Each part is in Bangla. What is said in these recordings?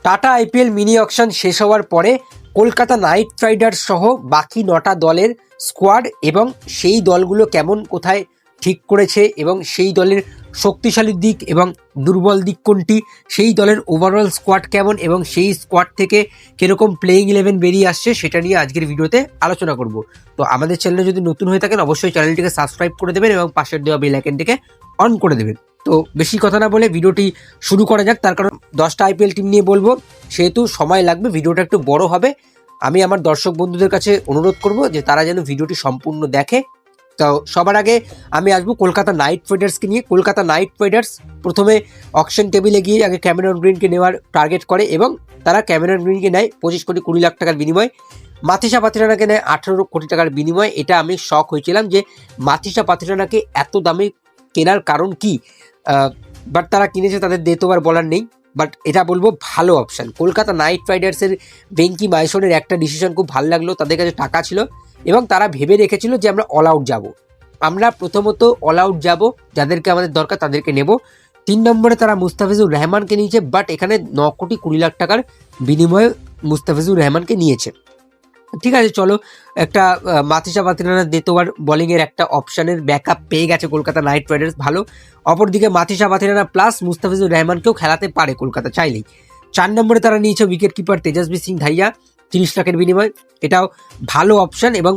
টাটা আইপিএল মিনি অকশন শেষ হওয়ার পরে কলকাতা নাইট রাইডার্স সহ বাকি 9টা দলের স্কোয়াড এবং সেই দলগুলো কেমন কোথায় ঠিক করেছে এবং সেই দলের শক্তিশালী দিক এবং দুর্বল দিক কোনটি, সেই দলের ওভারঅল স্কোয়াড কেমন এবং সেই স্কোয়াড থেকে কীরকম প্লেইং 11 বেরিয়ে আসছে সেটা নিয়ে আজকের ভিডিওতে আলোচনা করব। তো আমাদের চ্যানেলে যদি নতুন হয়ে থাকেন অবশ্যই চ্যানেলটিকে সাবস্ক্রাইব করে দেবেন এবং পাশের দেওয়া বেল আইকনটিকে অন করে দেবেন। তো বেশি কথা না বলে ভিডিওটি শুরু করা যাক, তার কারণ 10টা আইপিএল টিম নিয়ে বলবো, সেহেতু সময় লাগবে, ভিডিওটা একটু বড় হবে। আমি আমার দর্শক বন্ধুদের কাছে অনুরোধ করব যে তারা যেন ভিডিওটি সম্পূর্ণ দেখে। তো সবার আগে আমি আসবো কলকাতা নাইট রাইডার্সকে নিয়ে। কলকাতা নাইট রাইডার্স প্রথমে অকশন টেবিলে গিয়ে আগে ক্যামেরন গ্রিনকে নেওয়ার টার্গেট করে এবং তারা ক্যামেরন গ্রিনকে নেয় 25 কোটি 20 লাখ টাকার বিনিময়। মাথিসা পাথিরানাকে নেয় 18 কোটি টাকার বিনিময়। এটা আমি শক হয়েছিলাম যে মাথিসা পাথিরানাকে এত দামে কেনার কারণ কি, বাট তারা কিনেছে, তাদের দে তো আর বলার নেই। বাট এটা বলবো ভালো অপশান। কলকাতা নাইট রাইডার্সের ভেঙ্কি মাইসনের একটা ডিসিশন খুব ভালো লাগলো, তাদের কাছে টাকা ছিল এবং তারা ভেবে রেখেছিল যে আমরা অল আউট যাব, আমরা প্রথমত অল আউট যাব, যাদেরকে আমাদের দরকার তাদেরকে নেব। 3 নম্বরে তারা মুস্তাফিজুর রহমানকে নিয়েছে, বাট এখানে 9 কোটি 20 লাখ টাকার বিনিময়ে মুস্তাফিজুর রহমানকে নিয়েছে। ঠিক আছে, চলো একটা মাথিসা পাথিরানা দেতোয়ার বোলিংয়ের একটা অপশানের ব্যাকআপ পেয়ে গেছে কলকাতা নাইট রাইডার্স, ভালো। অপরদিকে মাথিসা পাথিরানা প্লাস মুস্তাফিজুর রহমানকেও খেলাতে পারে কলকাতা চাইলেই। 4 নম্বরে তারা নিয়েছে উইকেট কিপার তেজস্বী সিং ধাইয়া 30 লাখের বিনিময়, এটাও ভালো অপশান এবং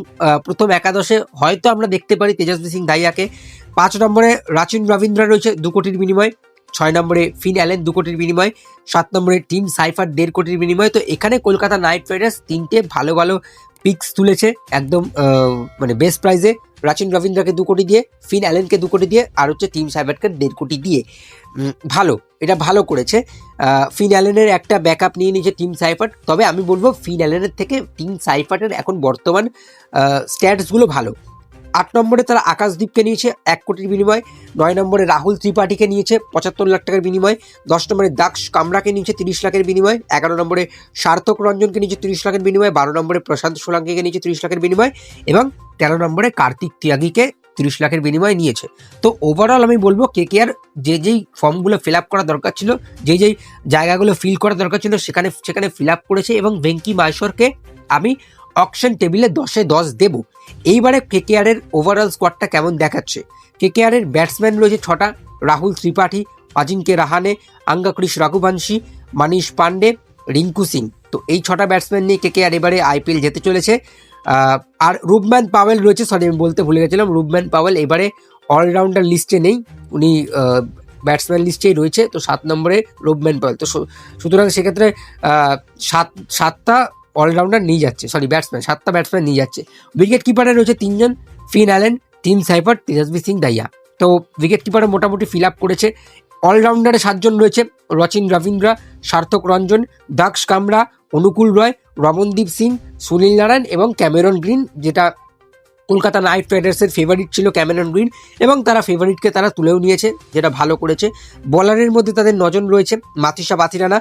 প্রথম একাদশে হয়তো আমরা দেখতে পারি তেজস্বী সিং ধাইয়াকে। 5 নম্বরে রাচিন রবীন্দ্র রয়েছে 2 কোটির বিনিময়। 6 নম্বরে ফিন অ্যালেন 2 কোটির বিনিময়। 7 নম্বরে টিম সাইফার 1.5 কোটির বিনিময়। তো এখানে কলকাতা নাইট রাইডার্স 3টে ভালো ভালো পিক্স তুলেছে একদম মানে বেস্ট প্রাইজে। রাচিন রবীন্দ্রকে 2 কোটি দিয়ে, ফিন অ্যালেনকে 2 কোটি দিয়ে, আর হচ্ছে টিম সাইফারকে 1.5 কোটি দিয়ে। ভালো, এটা ভালো করেছে। ফিন অ্যালেনের একটা ব্যাকআপ নিয়ে নিয়েছে টিম সাইফার, তবে আমি বলবো ফিন অ্যালেনের থেকে টিম সাইফারের এখন বর্তমান স্ট্যাটসগুলো ভালো। 8 নম্বরে তারা আকাশদীপকে নিয়েছে 1 কোটির বিনিময়। 9 নম্বরে রাহুল ত্রিপাঠীকে নিয়েছে 75 লাখ টাকার বিনিময়। 10 নম্বরে দাক্ষ কামরাকে নিয়েছে 30 লাখের বিনিময়। 11 নম্বরে সার্থক রঞ্জনকে নিয়েছে 30 লাখের বিনিময়। 12 নম্বরে প্রশান্ত সোলাঙ্কিকে নিয়েছে 30 লাখের বিনিময় এবং 13 নম্বরে কার্তিক ত্যাগীকে 30 লাখের বিনিময় নিয়েছে। তো ওভারঅল আমি বলবো কেকেআর যেই ফর্মগুলো ফিল আপ করা দরকার ছিল, যেই জায়গাগুলো ফিল করা দরকার ছিল সেখানে ফিল আপ করেছে এবং ভেঙ্কি মাইসরকে আমি অকশন টেবিলে 10-এ 10 দেব। এইবারে কেকেআরের ওভারঅল স্কোয়াডটা কেমন দেখাচ্ছে। কেকেআরের ব্যাটসম্যান রয়েছে 6টা, রাহুল ত্রিপাঠী, অজিঙ্ক্য রাহানে, আঙ্গাক্রিশ রঘুবংশী, মানিশ পান্ডে, রিঙ্কু সিং। তো এই 6টা ব্যাটসম্যান নিয়ে কেকেআর এবারে আইপিএল যেতে চলেছে। আর রুবম্যান পাওয়েল রয়েছে, সরি আমি বলতে ভুলে গেছিলাম, রুবম্যান পাওয়েল এবারে অলরাউন্ডার লিস্টে নেই, উনি ব্যাটসম্যান লিস্টেই রয়েছে। তো 7 নম্বরে রুবম্যান পাওয়েল। তো সুতরাং সেক্ষেত্রে 7টা অলরাউন্ডার নিয়ে যাচ্ছে, সরি ব্যাটসম্যান 7টা ব্যাটসম্যান নিয়ে যাচ্ছে। উইকেট কিপারে রয়েছে 3 জন, ফিন অ্যালেন, টিম সাইফার, তেজস্বী সিং ধাইয়া। তো উইকেট কিপারে মোটামুটি ফিল আপ করেছে। অলরাউন্ডারে 7 জন রয়েছে, রচিন রবীন্দ্র, সার্থক রঞ্জন, দাক্ষ কামরা, অনুকূল রয়, রমনদীপ সিং, সুনীল নারায়ণ এবং ক্যামেরন গ্রিন, যেটা কলকাতা নাইট রাইডার্সের ফেভারিট ছিল ক্যামেরন গ্রিন এবং তারা ফেভারিটকে তারা তুলেও নিয়েছে, যেটা ভালো করেছে। বলারের মধ্যে তাদের 9 জন রয়েছে, মাথিসা পাথিরানা,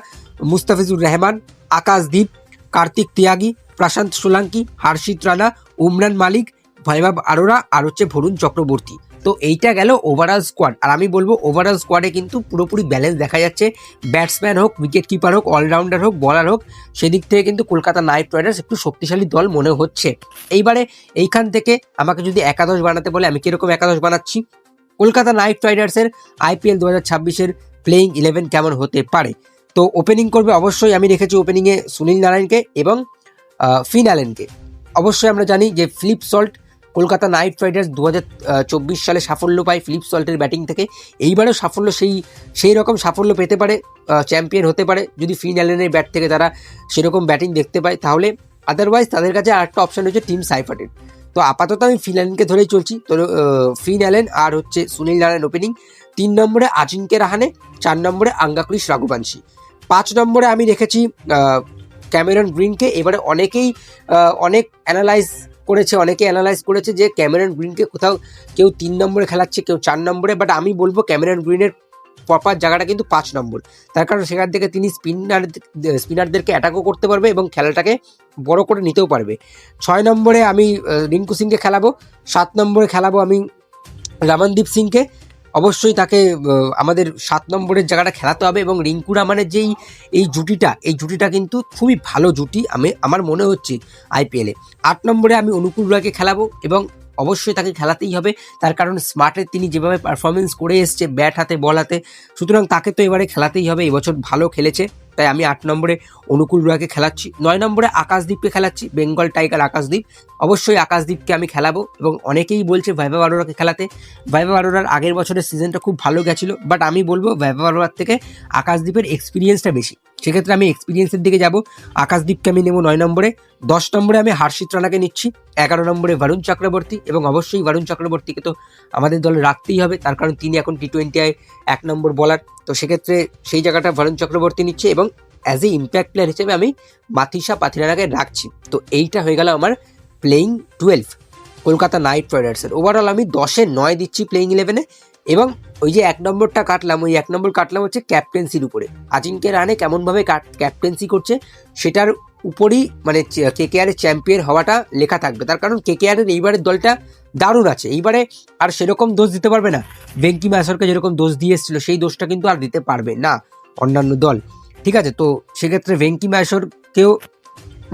মুস্তাফিজুর রহমান, আকাশদীপ, কার্তিক ত্যাগী, প্রশান্ত সোলাঙ্কি, হর্ষিত রানা, উমরান মালিক, ভৈভব আরোরা আর হচ্ছে বরুণ চক্রবর্তী। তো এইটা গেল ওভারঅল স্কোয়াড। আর আমি বলবো ওভারঅল স্কোয়াডে কিন্তু পুরোপুরি ব্যালেন্স দেখা যাচ্ছে। ব্যাটসম্যান হোক, উইকেট কিপার হোক, অলরাউন্ডার হোক, বলার হোক, সেদিক থেকে কিন্তু কলকাতা নাইট রাইডার্স একটু শক্তিশালী দল মনে হচ্ছে। এইবারে এইখান থেকে আমাকে যদি একাদশ বানাতে বলে আমি কীরকম একাদশ বানাচ্ছি। কলকাতা নাইট রাইডার্সের আইপিএল 2026-এর প্লেইং 11 কেমন হতে পারে। তো ওপেনিং করবে অবশ্যই আমি রেখেছি ওপেনিংয়ে সুনীল নারায়ণকে এবং ফিন অ্যালেনকে। অবশ্যই আমরা জানি যে Philip Salt, Kolkata Knight Riders 2024 সালে সাফল্য পায় ফিলিপ সল্টের ব্যাটিং থেকে। এইবারেও সাফল্য সেই রকম সাফল্য পেতে পারে, চ্যাম্পিয়ন হতে পারে যদি ফিন অ্যালেনের ব্যাট থেকে তারা সেরকম ব্যাটিং দেখতে পায় তাহলে। আদারওয়াইজ তাদের কাছে আরেকটা অপশান রয়েছে টিম সাইফারের। তো আপাতত আমি ফিন অ্যালেনকে ধরেই চলছি। তো ফিন অ্যালেন আর হচ্ছে সুনীল নারায়ণ ওপেনিং। 3 নম্বরে অজিঙ্ক্য রাহানে, 4 নম্বরে আঙ্গাক্রিশ রঘুবংশী। 5 নম্বরে আমি রেখেছি ক্যামেরন গ্রিনকে। এবারে অনেক অ্যানালাইজ করেছে যে ক্যামেরন গ্রিনকে কোথাও কেউ 3 নম্বরে খেলাচ্ছে, কেউ 4 নম্বরে, বাট আমি বলবো ক্যামেরন গ্রিনের প্রপার জায়গাটা কিন্তু 5 নম্বর। তার কারণ সেখান থেকে তিনি স্পিনারদেরকে অ্যাটাকও করতে পারবে এবং খেলাটাকে বড় করে নিতেও পারবে। 6 নম্বরে আমি রিঙ্কু সিংকে খেলাবো। 7 নম্বরে খেলাবো আমি রমনদীপ সিংকে। অবশ্যই তাকে আমাদের 7 নম্বরের জায়গাটা খেলাতে হবে। এবং রিঙ্কু রহমানের যেই এই জুটিটা কিন্তু খুবই ভালো জুটি আমার মনে হচ্ছে আইপিএলে। 8 নম্বরে আমি অনুকূল রয়কে খেলাবো এবং অবশ্যই তাকে খেলাতেই হবে, তার কারণ স্মার্টের তিনি যেভাবে পারফরমেন্স করে এসছে ব্যাট হাতে বল হাতে, সুতরাং তাকে তো এবারে খেলাতেই হবে, এবছর ভালো খেলেছে, তাই আমি 8 নম্বরে অনুকূল রয়কে খেলাচ্ছি। 9 নম্বরে আকাশদীপকে খেলাচ্ছি, বেঙ্গল টাইগার আকাশদীপ। অবশ্যই আকাশদীপকে আমি খেলাবো এবং অনেকেই বলছে ভাইভা আরোরাকে খেলাতে। ভাইভা আরোরার আগের বছরের সিজনটা খুব ভালো গেছিলো, বাট আমি বলবো ভাইভা আরোরার থেকে আকাশদীপের এক্সপিরিয়েন্সটা বেশি, সেক্ষেত্রে আমি এক্সপিরিয়েন্সের দিকে যাব। আকাশদীপকে আমি নেব 9 নম্বরে। 10 নম্বরে আমি হর্ষিত রানাকে নিচ্ছি। 11 নম্বরে বরুণ চক্রবর্তী, এবং অবশ্যই বরুণ চক্রবর্তীকে তো আমাদের দলে রাখতেই হবে, তার কারণ তিনি এখন টি-20 1 নম্বর বলার, তো সেক্ষেত্রে সেই জায়গাটা বরুণ চক্রবর্তী নিচ্ছে এবং অ্যাজ এ ইম্প্যাক্ট প্লেয়ার হিসেবে আমি মাথিসা পাথিরানাকে রাখছি। তো এইটা হয়ে গেল আমার প্লেইং 12 কলকাতা নাইট রাইডার্সের। ওভারঅল আমি 10-এ 9 দিচ্ছি প্লেইং 11-এ। এবং ওই যে 1 নম্বরটা কাটলাম, ওই 1 নম্বর কাটলাম হচ্ছে ক্যাপ্টেন্সির উপরে। আজিঙ্কে রানে কেমনভাবে ক্যাপ্টেন্সি করছে সেটার উপরই মানে কেকেআরের চ্যাম্পিয়ন হওয়াটা লেখা থাকবে, তার কারণ কেকেআরের এইবারের দলটা দারুণ আছে। এইবারে আর সেরকম দোষ দিতে পারবে না, ভেঙ্কি মাহেশ্বরকে যেরকম দোষ দিয়ে এসেছিল সেই দোষটা কিন্তু আর দিতে পারবে না অন্যান্য দল, ঠিক আছে। তো সেক্ষেত্রে ভেঙ্কি মাহেশ্বরকেও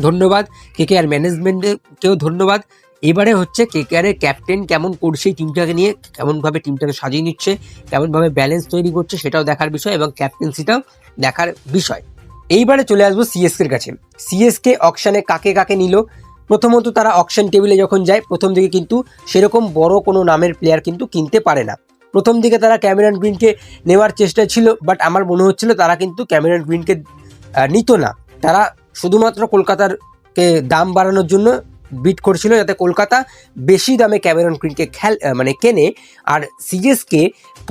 ধন্যবাদ, কেকেআর ম্যানেজমেন্টকেও ধন্যবাদ। এবারে হচ্ছে কেকেআরের ক্যাপ্টেন কেমন করছে এই টিমটাকে নিয়ে, কেমনভাবে টিমটাকে সাজিয়ে নিচ্ছে, কেমনভাবে ব্যালেন্স তৈরি করছে সেটাও দেখার বিষয়, এবং ক্যাপ্টেন্সিটাও দেখার বিষয়। এইবারে চলে আসবো সিএসকের কাছে। সিএসকে অকশানে কাকে কাকে নিল? প্রথমত তারা অকশন টেবিলে যখন যায় প্রথম দিকে কিন্তু সেরকম বড় কোনো নামের প্লেয়ার কিন্তু কিনতে পারে না। প্রথম দিকে তারা ক্যামেরন গ্রিনকে নেওয়ার চেষ্টা ছিল, বাট আমার মনে হচ্ছিল তারা কিন্তু ক্যামেরন গ্রিনকে নিত না, তারা শুধুমাত্র কলকাতার কে দাম বাড়ানোর জন্য বিট করছিল, যাতে কলকাতা বেশি দামে ক্যামেরন গ্রিনকে কেনে, আর সিএসকে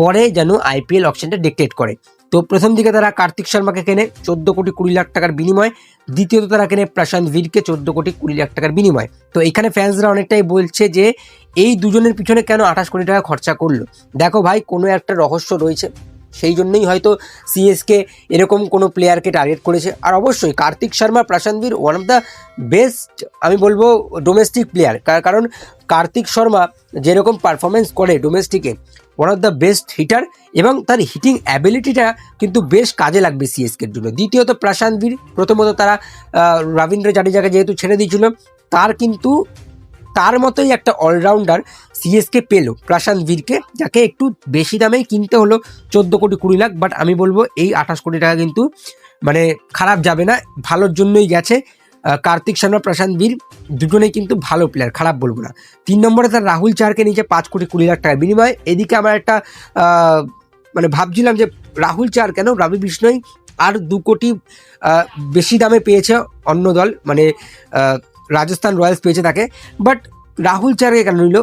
পরে যেন আইপিএল অকশনটা ডিক্টেট করে। তো প্রথম দিকে তারা কার্তিক শর্মাকে কেনে 14,20,00,000 টাকার বিনিময়, দ্বিতীয়ত তারা কেনে প্রশান্ত বীরকে 14,20,00,000 টাকার বিনিময়। তো এখানে ফ্যান্সরা অনেকটাই বলছে যে এই দুজনের পিছনে কেন 28 কোটি টাকা খরচা করলো। দেখো ভাই, কোনো একটা রহস্য রয়েছে, সেই জন্যই হয়তো সিএসকে এরকম কোনো প্লেয়ারকে টার্গেট করেছে। আর অবশ্যই কার্তিক শর্মা, প্রশান্ত বীর ওয়ান অফ দ্য বেস্ট আমি বলবো ডোমেস্টিক প্লেয়ার, কারণ কার্তিক শর্মা যেরকম পারফরমেন্স করে ডোমেস্টিকে, one of the best hitter, এবং তার হিটিং অ্যাবিলিটিটা কিন্তু বেশ কাজে লাগবে সিএসকের জন্য। দ্বিতীয়ত প্রশান্ত বীর, প্রথমত তারা রবীন্দ্র জাডেজাকে যেহেতু ছেড়ে দিয়েছিল, তার মতোই একটা অলরাউন্ডার সিএসকে পেল প্রশান্ত বীরকে, যাকে একটু বেশি দামেই কিনতে হলো 14,20,00,000, বাট আমি বলবো এই 28 কোটি টাকা কিন্তু মানে খারাপ যাবে না, ভালোর জন্যই গেছে। কার্তিক শর্মা, প্রশান্ত বীর দুজনেই কিন্তু ভালো প্লেয়ার, খারাপ বলবো না। 3 নম্বরে তার রাহুল চারকে নিচে 5,20,00,000 টাকার বিনিময়। এদিকে আমার একটা ভাবছিলাম যে রাহুল চার কেন, রবি বিষ্ণয় আর 2 কোটি বেশি দামে পেয়েছে অন্য দল, রাজস্থান রয়্যালস পেয়েছে তাকে, বাট রাহুল চারকে কেন নিল,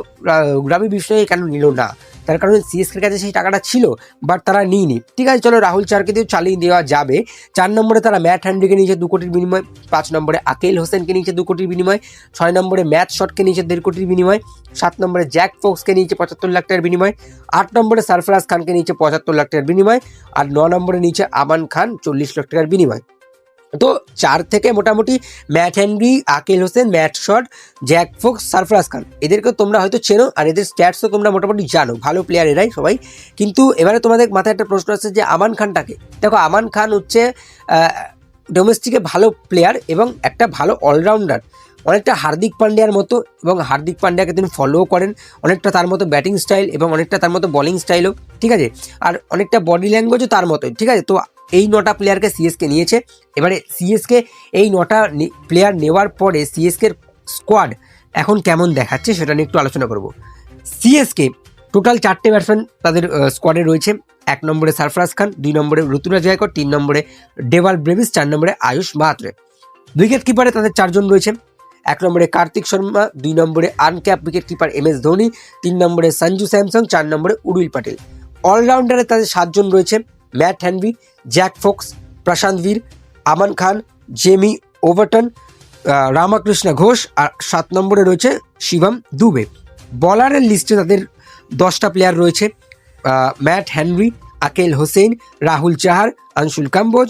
রবি বিষ্ণয়কে কেন নিল না? তার কারণ সিএসকের কাছে সেই টাকাটা ছিল, বাট তারা নিয়নি। ঠিক আছে, চলো রাহুল চারকে দিয়েও চালিয়ে দেওয়া যাবে। 4 নম্বরে তারা ম্যাট হ্যান্ড্রিকে নিয়েছে 2 কোটির বিনিময়। 5 নম্বরে আকেল হোসেনকে নিয়েছে 2 কোটির বিনিময়। 6 নম্বরে ম্যাথ শটকে নিয়েছে 1.5 কোটির বিনিময়। 7 নম্বরে জ্যাক ফোক্সকে নিয়েছে 75 লাখ টাকার বিনিময়। 8 নম্বরে সরফরাজ খানকে নিয়েছে 75 লাখ টাকার বিনিময়। আর 9 নম্বরে নিয়েছে আমান খান 40 লাখ টাকার বিনিময়। তো 4 থেকে মোটামুটি Matt Henry, Akeal Hosein, Matt Short, Jack Foakes, Sarfaraz Khan, এদেরকে তোমরা হয়তো চেনো, আর এদের স্ট্যাটসও তোমরা মোটামুটি জানো, ভালো প্লেয়ার এরাই সবাই। কিন্তু এবারে তোমাদের মাথায় একটা প্রশ্ন আছে যে আমান খানটাকে দেখো, আমান খান হচ্ছে ডোমেস্টিকে ভালো প্লেয়ার এবং একটা ভালো অলরাউন্ডার, অনেকটা হার্দিক পান্ডিয়ার মতো, এবং হার্দিক পান্ডিয়াকে তিনি ফলো করেন, অনেকটা তার মতো ব্যাটিং স্টাইল এবং অনেকটা তার মতো বোলিং স্টাইলও, ঠিক আছে, আর অনেকটা বডি ল্যাঙ্গুয়েজও তার মতোই, ঠিক আছে। তো এই 9টা প্লেয়ারকে সিএসকে নিয়েছে। এবারে সিএসকে এই 9টা প্লেয়ার নেওয়ার পরে সিএসকের স্কোয়াড এখন কেমন দেখাচ্ছে সেটা নিয়ে একটু আলোচনা করব। সিএসকে টোটাল 4টে ব্যাটসম্যান তাদের স্কোয়াডে রয়েছে। 1 নম্বরে সরফরাজ খান, 2 নম্বরে ঋতুরাজ গায়কোয়াড়, 3 নম্বরে ডেভাল ব্রেভিস, 4 নম্বরে আয়ুষ মাহাত্রে। উইকেট কিপারে তাদের 4 জন রয়েছে। 1 নম্বরে কার্তিক শর্মা, 2 নম্বরে uncapped wicket keeper MS Dhoni, 3 নম্বরে সঞ্জু স্যামসং, 4 নম্বরে উর্বিল পাটেল। অলরাউন্ডারে তাদের 7 জন রয়েছে। ম্যাট হেনরি, জ্যাক ফোক্স, প্রশান্ত বীর, আমান খান, জেমি ওভারটন, রামকৃষ্ণ ঘোষ, আর 7 নম্বরে রয়েছে শিবম দুবে। বলারের লিস্টে তাদের 10টা প্লেয়ার রয়েছে। Matt Henry, Akeal Hosein, Rahul Chahar, Anshul Kamboj,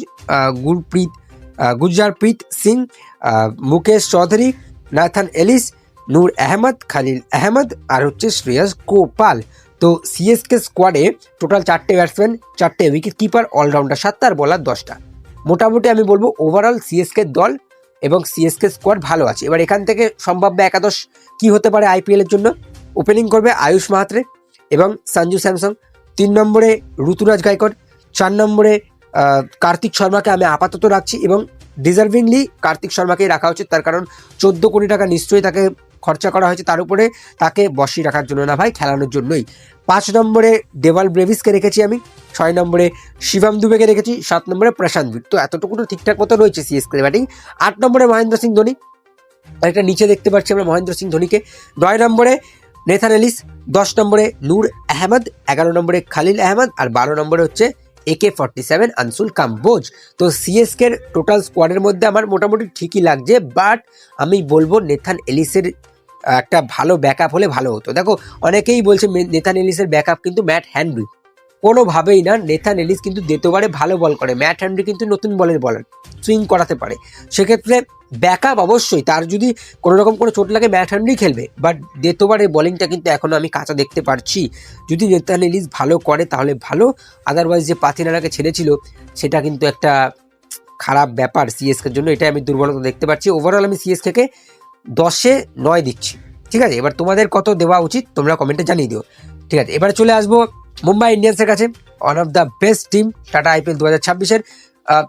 Gurjarpreet Singh, Mukesh Choudhary, Nathan Ellis, Noor Ahmad, Khaleel Ahmed, আর হচ্ছে শ্রেয়স গোপাল। তো সিএসকে স্কোয়াডে টোটাল 4টে ব্যাটসম্যান, 4টে উইকেট কিপার, অলরাউন্ডার 7টা আর বলার 10টা। মোটামুটি আমি বলবো ওভারঅল সিএসকে দল এবং সিএসকে স্কোয়াড ভালো আছে। এবার এখান থেকে সম্ভাব্য একাদশ কি হতে পারে আইপিএলের জন্য? ওপেনিং করবে আয়ুষ মাহাত্রে এবং সঞ্জু স্যামসং, 3 নম্বরে ঋতুরাজ গায়কোয়াড়, 4 নম্বরে কার্তিক শর্মাকে আমি আপাতত রাখছি এবং ডিজার্ভিংলি কার্তিক শর্মাকেই রাখা উচিত, তার কারণ 14 কোটি টাকা নিশ্চয়ই তাকে খরচা করা হয়েছে, তার উপরে তাকে বসিয়ে রাখার জন্য না ভাই, খেলানোর জন্যই। 5 নম্বরে ডেভাল ব্রেভিসকে রেখেছি আমি, 6 নম্বরে শিবম দুবেকে রেখেছি, 7 নম্বরে প্রশান্ত ভিট। তো এতটুকু তো ঠিকঠাক মতো রয়েছে সিএসকে ব্যাটিং। 8 নম্বরে মহেন্দ্র সিং ধোনি, একটা নিচে দেখতে পাচ্ছি আমরা মহেন্দ্র সিং ধোনিকে। 9 নম্বরে নেথান এলিস, 10 নম্বরে নূর আহমেদ, 11 নম্বরে খালিল আহমেদ আর 12 নম্বরে হচ্ছে AK-47 আনসুল কাম্বোজ। তো সিএসকের টোটাল স্কোয়াডের মধ্যে আমার মোটামুটি ঠিকই লাগছে, বাট আমি বলবো নেথান এলিসের একটা ভালো ব্যাকআপ হলে ভালো হতো। দেখো অনেকেই বলছে নেথান এলিসের ব্যাকআপ কিন্তু ম্যাট হ্যানরি, কোনোভাবেই না। নেথান এলিস কিন্তু দ্বিতীয়বারে ভালো বল করে, ম্যাট হ্যানরি কিন্তু নতুন বলের বলার, সুইং করাতে পারে। সেক্ষেত্রে ব্যাকআপ অবশ্যই, তার যদি কোনো রকম কোনো চোট লাগে ম্যাট হ্যানরি খেলবে, বাট দ্বিতীয়বারের বলিংটা কিন্তু এখনও আমি কাঁচা দেখতে পারছি। যদি নেথান এলিস ভালো করে তাহলে ভালো, আদারওয়াইজ যে পাতিনারাকে ছেড়েছিল সেটা কিন্তু একটা খারাপ ব্যাপার সিএসকের জন্য, এটাই আমি দুর্বলতা দেখতে পাচ্ছি। ওভারঅল আমি সিএসকে 10-এ 9 দিচ্ছি, ঠিক আছে। এবার তোমাদের কত দেওয়া উচিত তোমরা কমেন্টে জানিয়ে দিও, ঠিক আছে। এবার চলে আসবো মুম্বাই ইন্ডিয়ান্সের কাছে, one of the best team Tata IPL 2026-এর।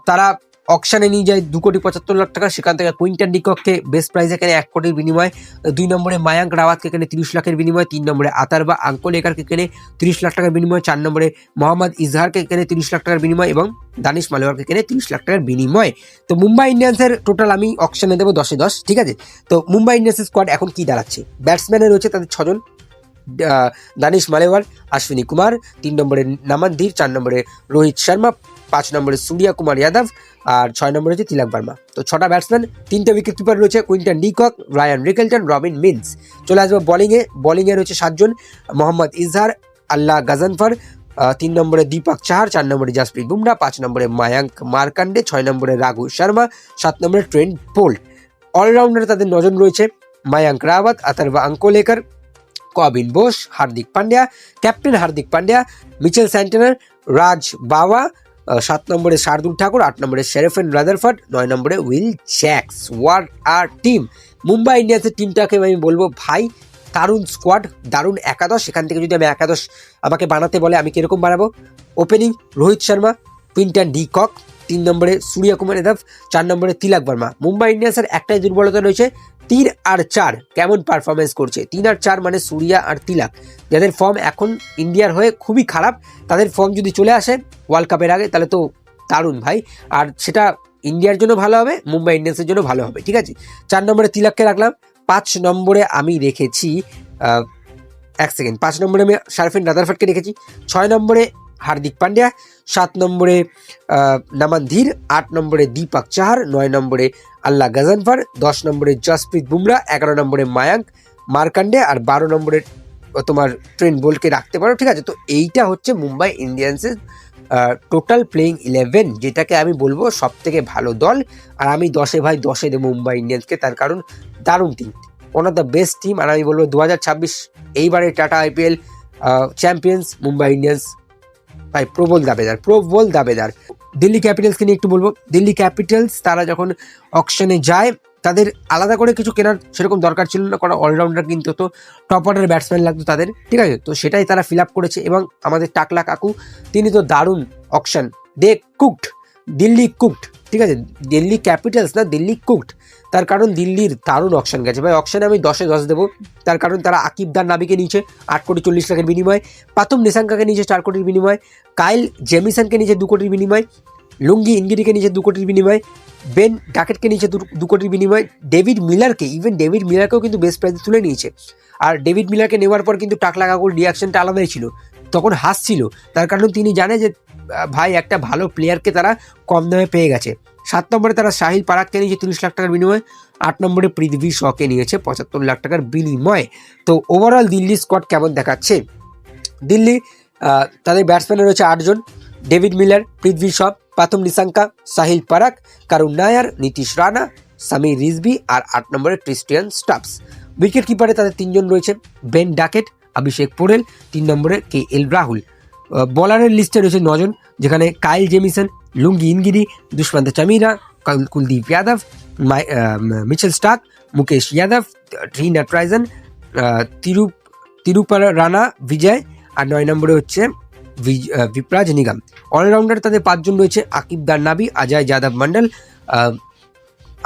তারা অকশানে নিয়ে যায় 2,75,00,000 টাকা, সেখান থেকে কুইন্টন ডিককে বেস্ট প্রাইজে কেনে 1 কোটির বিনিময়। 2 নম্বরে মায়াঙ্ক রাওয়াতকে কেনে 30 লাখের বিনিময়। 3 নম্বরে আতারবা আঙ্কোলেকারকে কেনে 30 লাখ টাকার বিনিময়। 4 নম্বরে মোহাম্মদ ইজহারকে কেনে 30 লাখ টাকার বিনিময় এবং দানিশ মালোয়ারকে কেনে 30 লাখ টাকার বিনিময়। তো মুম্বাই ইন্ডিয়ান্সের টোটাল আমি অকশানে দেবো 10-এ 10, ঠিক আছে। তো মুম্বাই ইন্ডিয়ান্সের স্কোয়াড এখন কি দাঁড়াচ্ছে? ব্যাটসম্যানে রয়েছে তাদের 6 জন, দানিশ মালেওয়াল, অশ্বিনী কুমার, 3 নম্বরে নামান ধীর, 4 নম্বরে রোহিত শর্মা, 5 নম্বরে সূর্য কুমার যাদব আর 6 নম্বরে হচ্ছে তিলক বর্মা। তো 6টা ব্যাটসম্যান, 3টে উইকেট কিপার রয়েছে Quinton de Kock, Ryan Rickelton, Robin Minz. চলে আসবো বোলিংয়ে রয়েছে 7 জন, মোহাম্মদ ইজহার, আল্লাহ গাজনফর, 3 নম্বরে দীপক চাহার, 4 নম্বরে জাসপ্রীত বুমরা, 5 নম্বরে মায়াঙ্ক মার্কান্ডে, 6 নম্বরে রাঘু শর্মা, 7 নম্বরে ট্রেন্ট বোল্ট। অলরাউন্ডারে তাদের 9 জন রয়েছে, Mayank Rawat, Atharva Ankolekar, Corbin Bosch, Hardik Pandya, captain Hardik Pandya, Mitchell Santner, Raj Bawa, 7 নম্বরে শার্দুল ঠাকুর, 8 নম্বরে শেরেফেন রাদারফোর্ড, 9 নম্বরে Will Jacks. What are team! Mumbai ইন্ডিয়ান্সের টিমটাকে আমি বলবো ভাই দারুণ স্কোয়াড, দারুণ একাদশ। সেখান থেকে যদি আমি একাদশ আমাকে বানাতে বলে আমি কিরকম বানাবো? Opening Rohit Sharma, Quinton de Kock, 3 নম্বরে সূর্য কুমার যাদব, 4 নম্বরে তিলক বর্মা। মুম্বাই ইন্ডিয়ান্সের একটাই দুর্বলতা রয়েছে, 3 আর 4 কেমন পারফরমেন্স করছে। 3 আর 4 মানে সূর্য আর তিলক, যাদের ফর্ম এখন ইন্ডিয়ার হয়ে খুবই খারাপ। তাদের ফর্ম যদি চলে আসে ওয়ার্ল্ড কাপের আগে তাহলে তো দারুণ ভাই, আর সেটা ইন্ডিয়ার জন্য ভালো হবে, মুম্বাই ইন্ডিয়ান্সের জন্য ভালো হবে, ঠিক আছে। 4 নম্বরে তিলককে রাখলাম। 5 নম্বরে আমি রেখেছি 5 নম্বরে আমি শেরেফেন রাদারফোর্ডকে রেখেছি। 6 নম্বরে হার্দিক পান্ডিয়া, 7 নম্বরে নামান ধীর, 8 নম্বরে দীপক চাহার, 9 নম্বরে আল্লাহ গাজনফর, 10 নম্বরে জসপ্রীত বুমরা, 11 নম্বরে মায়াঙ্ক মার্কান্ডে আর 12 নম্বরে তোমার ট্রেন্ট বোল্টকে রাখতে পারো, ঠিক আছে। তো এইটা হচ্ছে মুম্বাই ইন্ডিয়ান্সের টোটাল প্লেইং 11, যেটাকে আমি বলবো সব থেকে ভালো দল। আর আমি 10-এ ভাই 10-এ দেবো মুম্বাই ইন্ডিয়ান্সকে, তার কারণ দারুণ team, one of the best team. আর আমি বলবো 2026 এইবারে Tata IPL champions Mumbai Indians ভাই, প্রবল দাবেদার। দিল্লি ক্যাপিটালসকে নিয়ে একটু বলবো। দিল্লি ক্যাপিটালস তারা যখন অকশনে যায় তাদের আলাদা করে কিছু কেনার সেরকম দরকার ছিল না, কারণ অলরাউন্ডার কিন্তু তো টপ অর্ডারের ব্যাটসম্যান লাগতো তাদের, ঠিক আছে। তো সেটাই তারা ফিল আপ করেছে এবং আমাদের টাকলা কাকু তিনি তো দারুণ অকশন, দে কুকড, দিল্লি কুকড, ঠিক আছে। দিল্লি ক্যাপিটালস না, দিল্লি কুকড, তার কারণ দিল্লির দারুণ অকশন গেছে ভাই। অকশনে আমি 10-এ 10 দেবো, তার কারণ তারা আকিব দার নাবিকে নিয়েছে 8,40 লাখের বিনিময়, পাতুম নিসাঙ্কাকে নিয়েছে 4 কোটির বিনিময়, কাইল জেমিসনকে নিয়েছে 2 কোটির বিনিময়, লুঙ্গি ইনগিরিকে নিয়েছে 2 কোটির বিনিময়, বেন ডাকেটকে নিয়েছে 2 কোটির বিনিময়, ডেভিড মিলারকেও কিন্তু বেস্ট প্রাইজে তুলে নিয়েছে। আর ডেভিড মিলারকে নেওয়ার পর কিন্তু টাকলা কাকুর রিয়াকশনটা আলাদাই ছিল, তখন হাসছিল, তার কারণ তিনি জানে যে ভাই একটা ভালো প্লেয়ারকে তারা কম দামে পেয়ে গেছে। 7 নম্বরে তারা সাহিল পারাককে নিয়েছে 30 লাখ টাকার বিনিময়, 8 নম্বরে পৃথ্বী শকে নিয়েছে 75 লাখ টাকার বিনিময়। তো ওভারঅল দিল্লি স্কোয়াড কেমন দেখাচ্ছে? দিল্লি তাদের ব্যাটসম্যানে রয়েছে 8 জন, ডেভিড মিলার, পৃথ্বী শ, পাতুম নিসাঙ্কা, সাহিল পারাক, কারুণ নায়ার, নীতিশ রানা, সামির রিজভি আর 8 নম্বরে ক্রিস্টিয়ান স্টাবস। উইকেট কিপারে তাদের 3 জন রয়েছে, বেন ডাকেট, অভিষেক পোরেল, 3 নম্বরে KL রাহুল। বলারের লিস্টে রয়েছে 9 জন, যেখানে কাইল জেমিসন, লুঙ্গি ইনগিরি, Dushmantha Chameera, Kuldeep Yadav, Mitchell Starc, Mukesh Yadav, T Natarajan, Tripurana Vijay, আর 9 নম্বরে হচ্ছে বিপ্রাজ নিগম। অলরাউন্ডার তাদের 5 জন রয়েছে, আকিব দারনাবি, অজয় যাদব মন্ডল,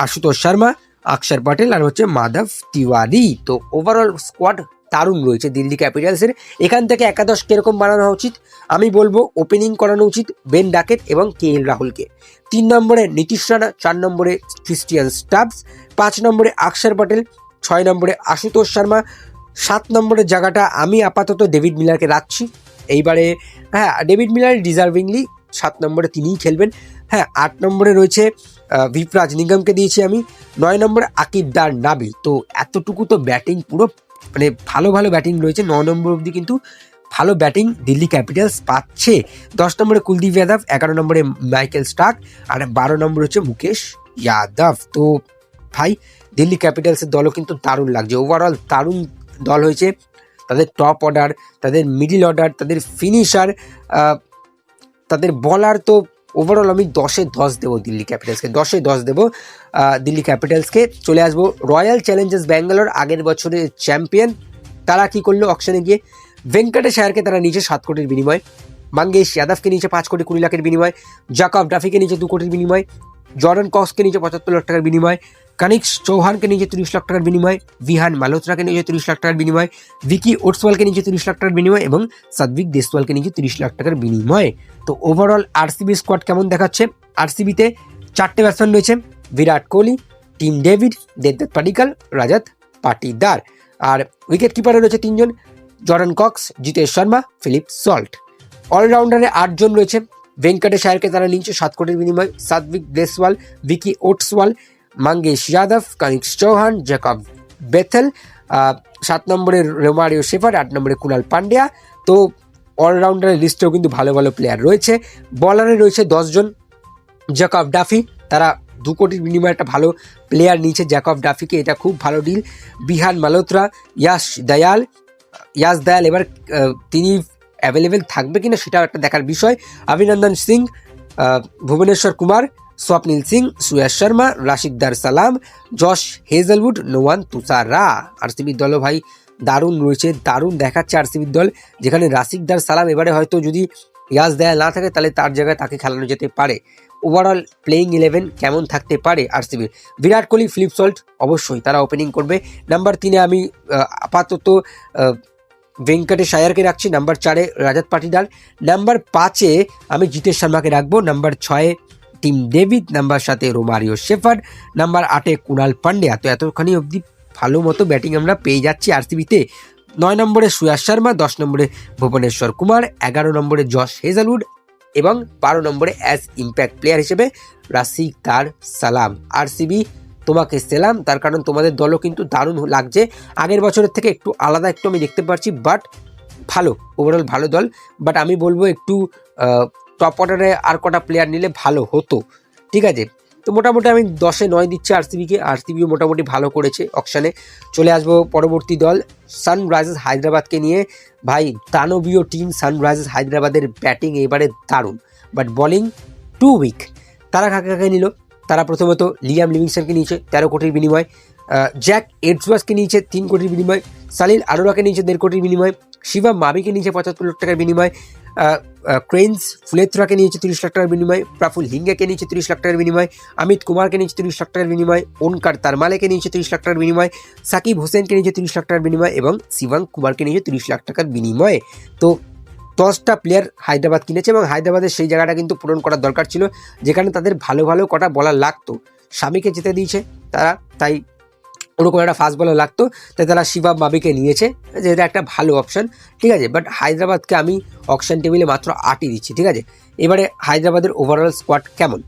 আশুতোষ শর্মা, অক্ষর পটেল, আর হচ্ছে মাধব তিওয়ারি। তো ওভারঅল স্কোয়াড দারুণ রয়েছে দিল্লি ক্যাপিটালসের। এখান থেকে একাদশ কিরকম বানানো উচিত? আমি বলবো ওপেনিং করানো উচিত বেন ডাকেট এবং KL রাহুলকে। 3 নম্বরে নীতিশ রানা, 4 নম্বরে ক্রিস্টিয়ান স্টাবস, 5 নম্বরে অক্ষর পটেল, 6 নম্বরে আশুতোষ শর্মা, 7 নম্বরের জায়গাটা আমি আপাতত ডেভিড মিলারকে রাখছি এইবারে। হ্যাঁ, ডেভিড মিলার ডিজার্ভিংলি 7 নম্বরে তিনিই খেলবেন। হ্যাঁ, 8 নম্বরে রয়েছে বিপ্রাজ নিগমকে দিয়েছি আমি, 9 নম্বরে আকিব দারনাবি। তো এতটুকু তো ব্যাটিং পুরো মানে ভালো ভালো ব্যাটিং রয়েছে, 9 নম্বর অবধি কিন্তু ভালো ব্যাটিং দিল্লি ক্যাপিটালস পাচ্ছে। 10 নম্বরে কুলদীপ যাদব, 11 নম্বরে মাইকেল স্টার্ক, আর 12 নম্বর হচ্ছে মুকেশ যাদব। তো ভাই দিল্লি ক্যাপিটালসের দলও কিন্তু দারুণ লাগছে, ওভারঅল দারুণ দল হয়েছে। তাদের টপ অর্ডার, তাদের মিডিল অর্ডার, তাদের ফিনিশার, তাদের বলার, তো ওভারঅল আমি 10-এ 10 দেবো দিল্লি ক্যাপিটালসকে, 10-এ 10 দেবো দিল্লি ক্যাপিটালসকে। চলে আসবো রয়্যাল চ্যালেঞ্জার্স ব্যাঙ্গালোর, আগের বছরের চ্যাম্পিয়ন। তারা কি করলো অকশনে গিয়ে? ভেঙ্কটেশ আয়ারকে তারা নিচে 7 কোটির বিনিময়, মাঙ্গেশ যাদবকে নিচে 5 কোটি 20 লাখের বিনিময়, জ্যাকব ডাফিকে নিচে 2 কোটির বিনিময়, জর্ডন কক্সকে নিচে 75 লাখ টাকার বিনিময়, কানিক্স চৌহানকে নিচে 30 লাখ টাকার বিনিময়, বিহান মালহোত্রাকে নিচে 30 লাখ টাকার বিনিময়, ভিকি ওটসওয়ালকে নিচে 30 লাখ টাকার বিনিময় এবং সাত্বিক দেসওয়ালকে নিচে 30 লাখ টাকার বিনিময়। তো ওভারঅল আরসিবি স্কোয়াড কেমন দেখাচ্ছে? আরসিবিতে 4টে ব্যাটসম্যান রয়েছে, বিরাট কোহলি, টিম ডেভিড, দেবদত্ত পাডিক্কাল, রজত পাটিদার, আর উইকেট কিপারে রয়েছে 3 জন, Jordan Cox, Jitesh Sharma, Philip Salt. অলরাউন্ডারে 8 জন রয়েছে, ভেঙ্কটেশ আয়ারকে তারা নিচে 7 কোটির বিনিময়, সাত্বিক দেসওয়াল, ভিকি ওটসওয়াল, মাঙ্গেশ যাদব, কানিক্স চৌহান, জ্যাকব বেথেল, 7 নম্বরে রোমারিও শেফার্ড, 8 নম্বরে কুনাল পান্ডিয়া। তো অলরাউন্ডারের লিস্টেও কিন্তু ভালো ভালো প্লেয়ার রয়েছে। বলারে রয়েছে 10 জন, জ্যাকব ডাফি, তারা 2 কোটির বিনিময়ে একটা ভালো প্লেয়ার নিয়েছে জ্যাকব ডাফিকে, এটা খুব ভালো ডিল। বিহান মালহোত্রা, ইয়াশ দয়াল এবার তিনি অ্যাভেলেবেল থাকবে কিনা সেটাও একটা দেখার বিষয়। অভিনন্দন সিং, ভুবনেশ্বর কুমার, স্বপ্নিল সিং, সুয়াস শর্মা, রাশিকদার সালাম, জশ হেজেলউড, নোয়ান তুষারা। আরসিবির দলও ভাই দারুণ রয়েছে, দারুণ দেখাচ্ছে আরসিবির দল, যেখানে রাশিকদার সালাম এবারে হয়তো যদি ইয়াস দয়াল না থাকে তাহলে তার জায়গায় তাকে খেলানো যেতে পারে। ওভারঅল প্লেইং 11 কেমন থাকতে পারে আরসিবির? বিরাট কোহলি, ফিলিপ সল্ট অবশ্যই তারা ওপেনিং করবে। নাম্বার 3-এ আমি আপাতত ভেঙ্কটেশ আয়ারকে রাখছি, নাম্বার 4-এ রজত পাটিদার, নাম্বার 5-এ আমি জিতেশ শর্মাকে রাখবো, নাম্বার 6-এ টিম ডেভিড, নাম্বার 7-এ রোমারিও শেফার্ড, নাম্বার 8-এ কুনাল পান্ডিয়া। তো এতখানি অবধি ভালো মতো ব্যাটিং আমরা পেয়ে যাচ্ছি আরসিবিতে। 9 নম্বরে সুয়াস শর্মা, 10 নম্বরে ভুবনেশ্বর কুমার, 11 নম্বরে জশ হেজেলউড এবং 12 নম্বরে অ্যাজ ইম্প্যাক্ট প্লেয়ার হিসেবে রাশিকদার সালাম। আরসিবি তোমাকে সেলাম, তার কারণ তোমাদের দলও কিন্তু দারুণ লাগছে, আগের বছরের থেকে একটু আলাদা একটু আমি দেখতে পাচ্ছি, বাট ভালো, ওভারঅল ভালো দল। বাট আমি বলবো একটু টপ অর্ডারে আর কটা প্লেয়ার নিলে ভালো হতো, ঠিক আছে? তো মোটামুটি আমি 10-এ 9 দিচ্ছি আরসিবিকে। আরসিবিও মোটামুটি ভালো করেছে অকশনে। চলে আসবো পরবর্তী দল সানরাইজার্স হায়দ্রাবাদকে নিয়ে। ভাই দানবীয় টিম সানরাইজার্স হায়দ্রাবাদের, ব্যাটিং এবারে দারুণ, বাট বোলিং টু উইক। তারা কাকে কাকে নিল? তারা প্রথমত লিয়াম লিভিংস্টনকে নিয়েছে 13 কোটির বিনিময়, জ্যাক এডসওয়ার্থকে নিয়েছে 3 কোটির বিনিময়, সালিল আরোরাকে নিয়েছে 1.5 কোটির বিনিময়, শিবম মাভিকে নিয়েছে 75 লাখ টাকার বিনিময়, ক্রেন্স ফুলেত্রাকে নিয়েছে 30 লাখ টাকার বিনিময়, প্রাফুল হিঙ্গাকে নিয়েছে 30 লাখ টাকার বিনিময়, অমিত কুমারকে নিয়েছে 30 লাখ টাকার বিনিময়, ওনকার তারমালেকে নিয়েছে 30 লাখ টাকার বিনিময়, সাকিব হোসেনকে নিয়েছে 30 লাখ টাকার বিনিময় এবং শিবাঙ্গ কুমারকে নিয়েছে 30 লাখ টাকার বিনিময়ে। তো 10টা প্লেয়ার হায়দ্রাবাদ কিনেছে এবং হায়দ্রাবাদের সেই জায়গাটা কিন্তু পূরণ করার দরকার ছিল, যেখানে তাদের ভালো ভালো কটা বলার লাগতো। স্বামীকে যেতে দিয়েছে তারা, তাই ওরকম একটা ফাস্ট বলার লাগতো, তাই তারা শিবাম মাভিকে নিয়েছে, যেটা একটা ভালো অপশান, ঠিক আছে? বাট হায়দ্রাবাদকে আমি অকশন টেবিলে মাত্র 8ই দিচ্ছি, ঠিক আছে? এবারে হায়দ্রাবাদের ওভারঅল স্কোয়াড কেমন?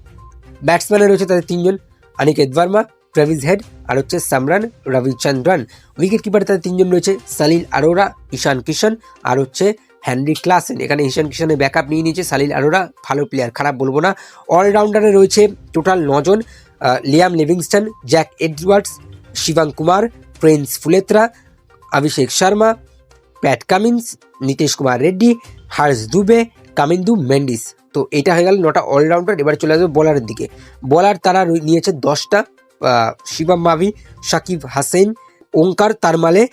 ব্যাটসম্যানে রয়েছে তাদের 3 জন, অনিকেত ভার্মা, ট্রেভিস হেড আর হচ্ছে সামরান রবিচন্দ্রন। উইকেট কিপারে তাদের 3 জন রয়েছে, সালিল আরোরা, ঈশান কিষান আর হচ্ছে হেনরি ক্লাসেন। এখানে ঈশান কিষানের ব্যাকআপ নিয়ে নিয়েছে সালিল আরোরা, ভালো প্লেয়ার, খারাপ বলবো না। অলরাউন্ডারে রয়েছে টোটাল 9 জন, Liam Livingstone, Jack Edwards, Shivang Kumar, Prince ফুলেত্রা, অভিষেক শর্মা, প্যাট কামিন্স, নীতিশ কুমার রেড্ডি, হার্ষ দুবে, কামিন্দু মেন্ডিস। তো এটা হয়ে গেল 9টা অলরাউন্ডার। এবার চলে আসবে বলারের দিকে। বলার তারা নিয়েছে 10টা, শিবম মাভি, সাকিব হাসেন, ওঙ্কার তারমালে,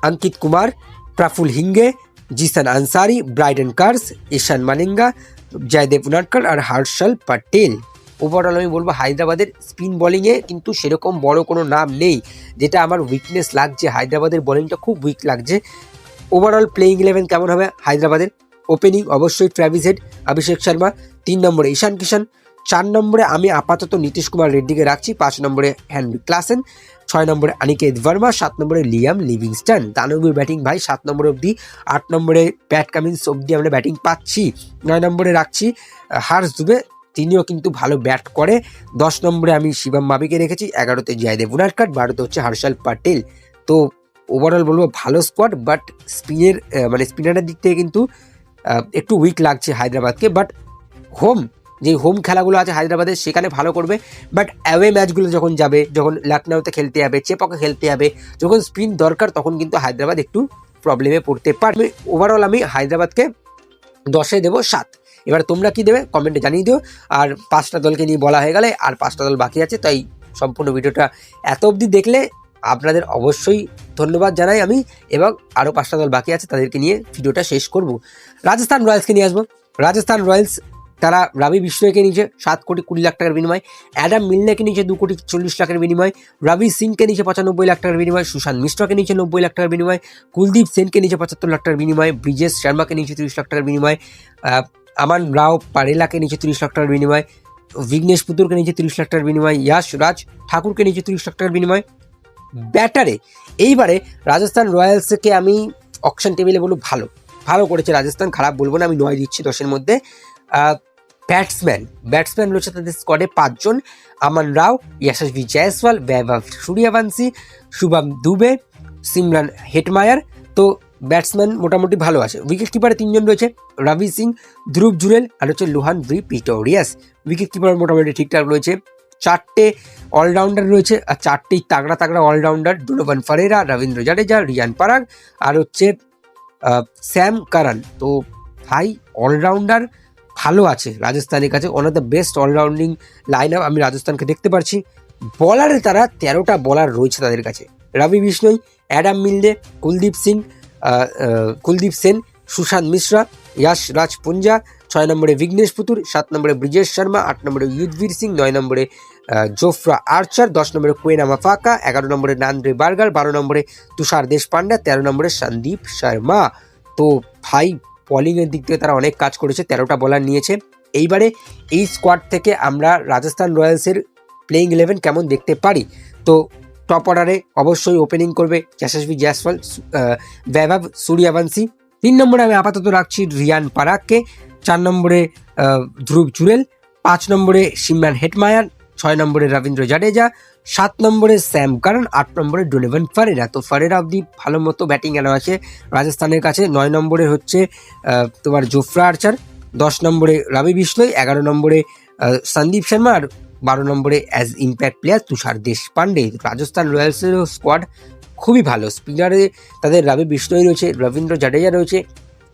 अंकित कुमार, प्रफुल हिंगे, जीसन अंसारी, ब्राइडन कार्स, ईशान मालिंगा, जयदेव उनादकर और हर्षल पटेल। ওভারঅল আমি বলবো হায়দ্রাবাদের স্পিন বোলিংয়ে কিন্তু সেরকম বড় কোনো নাম নেই, যেটা আমার উইকনেস লাগছে। হায়দ্রাবাদের বোলিংটা খুব উইক লাগছে। ওভারঅল প্লেইং 11 কেমন হবে হায়দ্রাবাদের? ওপেনিং অবশ্যই ট্র্যাভিস হেড, অভিষেক শর্মা, 3 নম্বরে ঈশান কিষান, 4 নম্বরে আমি আপাতত নীতিশ কুমার রেড্ডিকে রাখছি, 5 নম্বরে হেনরি ক্লাসেন, 6 নম্বরে অনিকেত ভার্মা, 7 নম্বরে লিয়াম লিভিংস্টন। দানবীর ব্যাটিং ভাই 7 নম্বর অবধি। 8 নম্বরে প্যাট কামিন্স অবধি আমরা ব্যাটিং পাচ্ছি। 9 নম্বরে রাখছি হার্ষ দুবে, তিনিও কিন্তু ভালো ব্যাট করে। 10 নম্বরে আমি শিবম মাভিকে রেখেছি, 11তে জয়দেব উনাদকর, 12তে হচ্ছে হর্ষল পটেল। তো ওভারঅল বলবো ভালো স্কোয়াড, বাট স্পিনারের দিক থেকে কিন্তু একটু উইক লাগছে হায়দ্রাবাদকে। বাট হোম খেলাগুলো আছে হায়দ্রাবাদের সেখানে ভালো করবে, বাট অ্যাওয়ে ম্যাচগুলো যখন যাবে, যখন লখনৌতে খেলতে যাবে, চেপকে খেলতে যাবে, যখন স্পিন দরকার, তখন কিন্তু হায়দ্রাবাদ একটু প্রবলেমে পড়তে পারবে। ওভারঅল আমি হায়দ্রাবাদকে 10-এ দেবো 7। এবার তোমরা কি দেবে কমেন্টে জানিয়ে দিও। আর 5টা দলকে নিয়ে বলা হয়ে গেলে আর 5টা দল বাকি আছে, তাই সম্পূর্ণ ভিডিওটা এত অবধি দেখলে আপনাদের অবশ্যই ধন্যবাদ জানাই আমি, এবং আরও 5টা দল বাকি আছে তাদেরকে নিয়ে ভিডিওটা শেষ করব। রাজস্থান রয়্যালসকে নিয়ে আসবো। রাজস্থান রয়্যালস তারা রবি বিষ্ণয়কে নিয়েছে 7,20,00,000 টাকার বিনিময়, অ্যাডাম মিলনেকে নিয়েছে 2,40,00,000 বিনিময়, রবি সিংকে নিয়েছে 95 লাখ টাকার বিনিময়, সুশান্ত মিশ্রকে নিয়েছে 90 লাখ টাকার বিনিময়, কুলদীপ সেনকে নিয়েছে 75 লাখ টাকার বিনিময়, ব্রিজেশ শর্মাকে নিয়েছে 30 লাখ টাকার বিনিময়, আমান রাও পারেলাকে নিয়েছে 30 লাখ টাকার বিনিময়, বিঘ্নেশ পুতুরকে নিয়েছে 30 লাখ টাকার বিনিময়, ইয়াশ রাজ ঠাকুরকে নিয়েছে 30 লাখ টাকার বিনিময়। ব্যাটারে এইবারে রাজস্থান রয়্যালসকে আমি অকশন টেবিলে বলবো ভালো করেছে রাজস্থান, খারাপ বলবো না, আমি 9 দিচ্ছি 10-এর মধ্যে। ব্যাটসম্যান রয়েছে তাদের স্কোয়াডে 5 জন, আমান রাও, যশস্বী জয়সওয়াল, বৈভব সূর্যবংশী, শুভম দুবে, সিমরান হেটমায়ার। তো ব্যাটসম্যান মোটামুটি ভালো আছে। উইকেট কিপারে 3 জন রয়েছে, রবি সিং, ধ্রুব জুরেল আর হচ্ছে লোহান প্রিটোরিয়াস। উইকেট কিপার মোটামুটি ঠিকঠাক রয়েছে। 4টে অলরাউন্ডার রয়েছে, আর 4টেই তাগড়া অলরাউন্ডার, ডোনোভান ফারেরা, রবীন্দ্র জাডেজা, রিয়ান পারাগ আর হচ্ছে স্যাম কারান। তো ভাই অলরাউন্ডার ভালো আছে রাজস্থানের কাছে, one of the best all-rounding line up আমি রাজস্থানকে দেখতে পারছি। বলারে তারা 13টা বলার রয়েছে তাদের কাছে, রবি বিষ্ণয়, অ্যাডাম মিলনে, কুলদীপ সেন, সুশান্ত মিশ্রা, ইয়াশ রাজ পুঞ্জা, 6 নম্বরে বিঘ্নেশ পুতুর, 7 নম্বরে ব্রিজেশ শর্মা, 8 নম্বরে ইউধবীর সিং, 9 নম্বরে জোফরা আর্চার, 10 নম্বরে কোয়েনা মাফাকা, 11 নম্বরে নান্দ্রে বার্গার, 12 নম্বরে তুষার দেশপান্ডে, 13 নম্বরে সন্দীপ শর্মা। তো ভাই বোলিংয়ের দিক থেকে তারা অনেক কাজ করেছে, 13টা বলার নিয়েছে। এইবারে এই স্কোয়াড থেকে আমরা রাজস্থান রয়্যালসের প্লেইং 11 কেমন দেখতে পারি। তো টপ অর্ডারে অবশ্যই ওপেনিং করবে যশস্বী জয়সওয়াল, বৈভব সূর্যবংশী। 3 নম্বরে আমি আপাতত রাখছি রিয়ান পারাগকে, 4 নম্বরে ধ্রুব জুরেল, 5 নম্বরে সিমরান হেটমায়ার, 6 নম্বরে রবীন্দ্র জাডেজা, 7 নম্বরে স্যাম কারণ, 8 নম্বরে ডোনোভান ফারেরা। তো ফারেরা অবধি ভালো মতো ব্যাটিং এনে আছে রাজস্থানের কাছে। 9 নম্বরে হচ্ছে তোমার জোফরা আর্চার, 10 নম্বরে রবি বিষ্ণয়, 11 নম্বরে সন্দীপ শর্মা আর 12 নম্বরে অ্যাজ ইম্প্যাক্ট প্লেয়ার তুষার দেশপান্ডে। রাজস্থান রয়্যালসের স্কোয়াড খুবই ভালো। স্পিনারে তাদের রবি বিষ্ণয় রয়েছে, রবীন্দ্র জাডেজা রয়েছে,